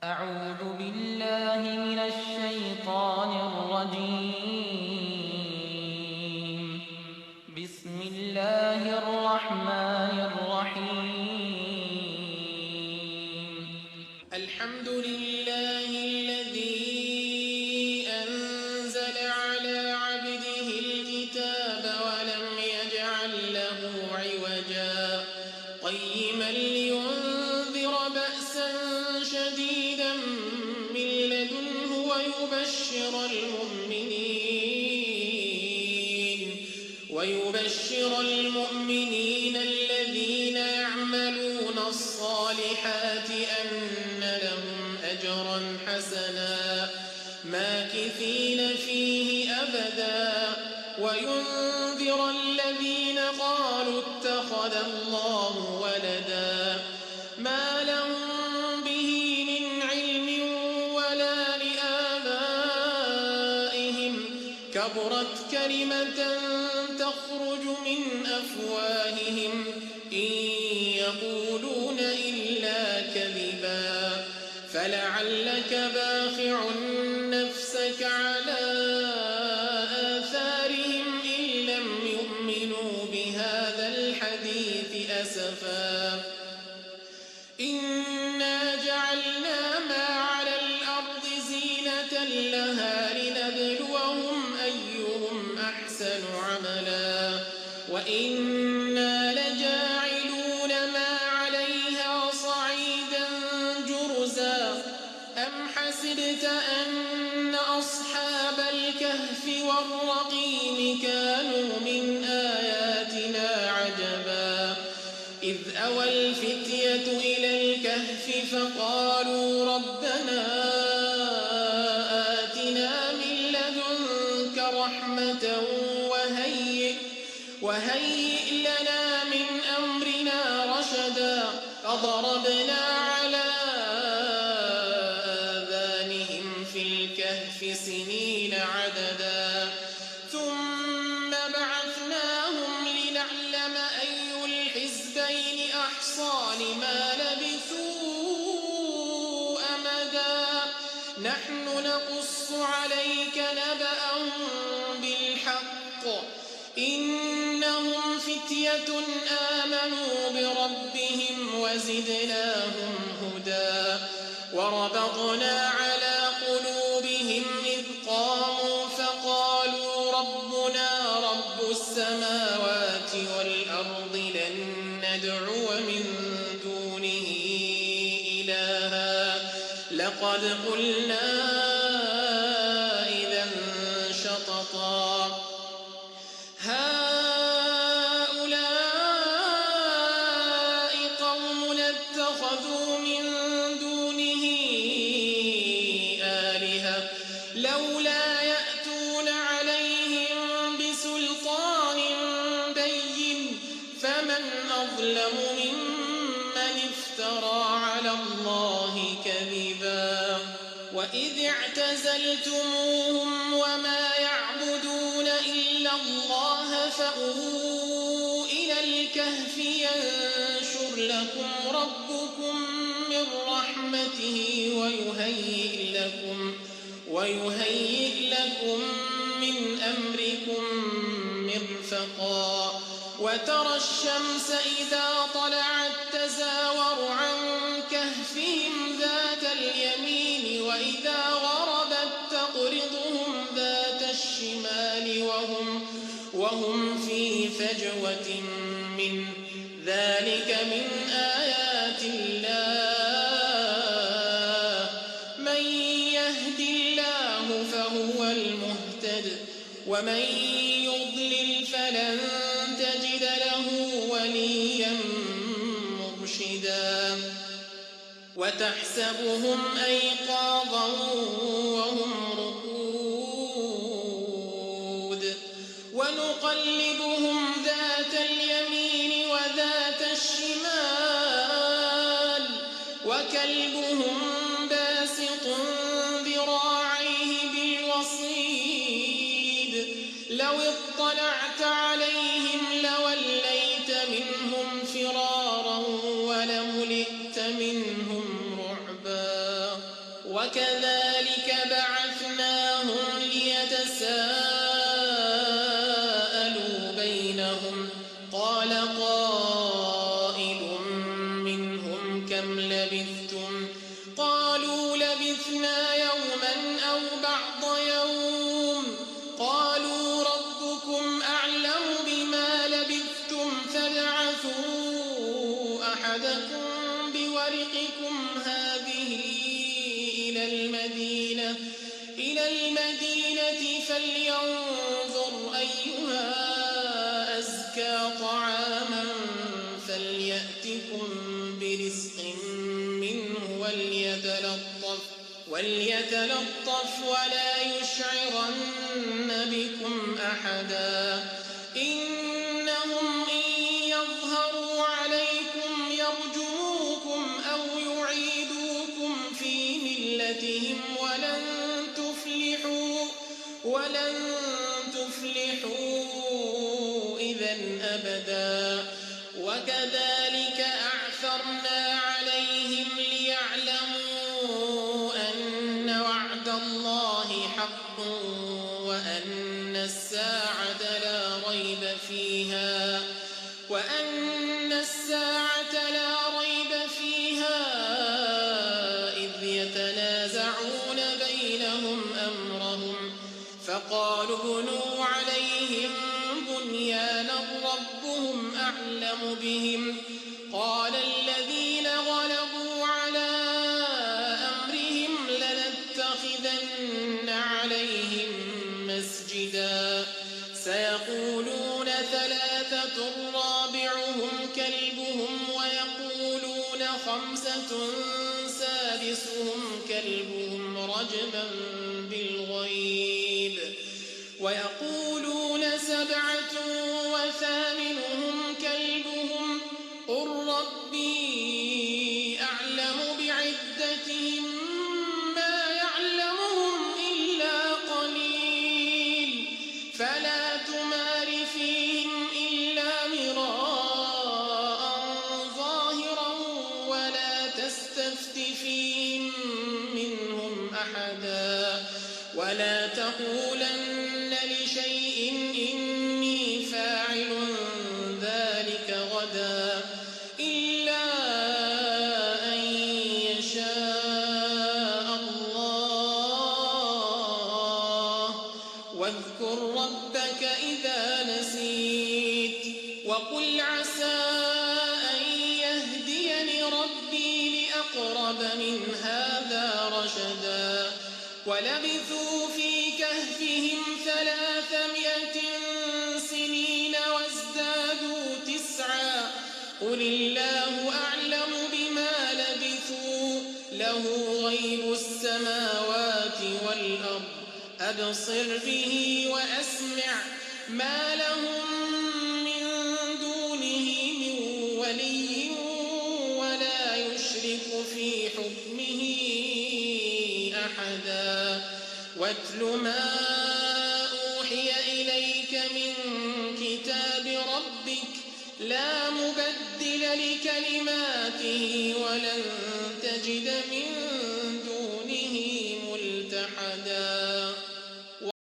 أعوذ بالله من الشيطان الرجيم. بسم الله الرحمن الرحيم. الحمد لله الذي أنزل على عبده الكتاب ولم يجعل له عوجا قيما لينذر بأسا شديدا من لدنه ويبشر المؤمنين الذين يعملون الصالحات أن لهم أجرا حسنا ماكثين فيه أبدا وينذر الذين قالوا اتخذ الله ولدا ما لهم به من علم ولا لآبائهم كبرت كلمة تخرج من أفواههم إن يقولون إلا كذبا فلعلك باخع نفسك على آثارهم إن لم يؤمنوا بهذا الحديث أسفا إنا جعلنا ما على الأرض زينة لها لنبلوهم أيهم أحسن عملا وإنا لجاعلون ما عليها صعيدا جرزا أم حسبت أن أصحاب الكهف والرقيم كانوا من آياتنا عجبا إذ أوى الفتية إلى الكهف فقالوا ربنا آتنا من لدنك رحمة وهيئ لنا من أمرنا رشدا فضربنا على آذانهم في الكهف سنين عددا ثم بعثناهم لنعلم أي الحزبين أحصى لما لبثوا أمدا نحن نقص عليك نبأهم بالحق إنهم فتية آمنوا بربهم وزدناهم هدى وربطنا على قلوبهم إذ قاموا فقالوا ربنا رب السماوات والأرض لن ندعو من دونه إلها لقد قلنا إذا شططا هؤلاء قوم اتخذوا من دونه آلهة لولا يأتون عليهم بسلطان بين فمن أظلم ممن افترى على الله كذبا وإذ اعتزلتموهم وما يعبدون إلا الله فأووا إلى الكهف ينشر لكم ربكم من رحمته ويهيئ لكم من أمركم مرفقا وترى الشمس إذا طلعت تزاور عن كهفهم ذات اليمين وإذا غربت تقرضهم ذات الشمال وهم في فجوة منه ذلك من آيات الله من يهد الله فهو المهتد ومن يضلل فلن تجد له وليا مرشدا وتحسبهم أيقاظا وهم رقود ونقلبهم ذات اليمين وذات الشمال وكلبهم باسط ذراعيه بالوصيد لو اطلعت عليهم لوليت منهم فرارا ولملئت منهم رعبا وكذلك بعثناهم ليتساءلوا بينهم قال قائل منهم كم لبثتم قالوا لبثنا يوما أو بعض يوم قالوا ربكم أعلم بما لبثتم فابعثوا أحدكم بورقكم هذه إلى المدينة فلينظر أيها أزكى طعاما فليأتكم برزق منه وليتلطف ولا يشعرن بكم أحدا إنهم إن يظهروا عليكم يرجموكم أو يعيدوكم في ملتهم ولن تفلحوا إذا أبدا وكذلك أعثرنا عليهم ليعلموا أن وعد الله حق وأن الساعة لا ريب فيها إذ يتنازعون بينهم أمرهم فقالوا ابنوا عليهم بنيانا ربهم أعلم بهم قال الذين غلبوا على أمرهم لنتخذن عليهم مسجدا سيقولون ثلاثة رابعهم كلبهم ويقولون خمسة سادسهم كلبهم رجما بالغيب ويقولون سبعة وثامنهم كلبهم قل ربي أعلم بعدتهم ما يعلمهم إلا قليل فلا تمار فيهم إلا مراء ظاهرا ولا تستفت فيهم منهم أحدا ولا تقولن لشيء إني فاعل ذلك غدا إلا أن يشاء الله واذكر ربك إذا نسيت وقل عسى أن يهديني ربي لأقرب من هذا رشدا ولبثوا في كهفهم 300 سنين وازدادوا 9 قل الله أعلم بما لبثوا له غيب السماوات والأرض أبصر به وأسمع ما لهم من دونه من ولي ولا يشرك في حكمه أحدا واتل ما أوحي إليك من كتاب ربك لا مبدل لكلماته ولن تجد من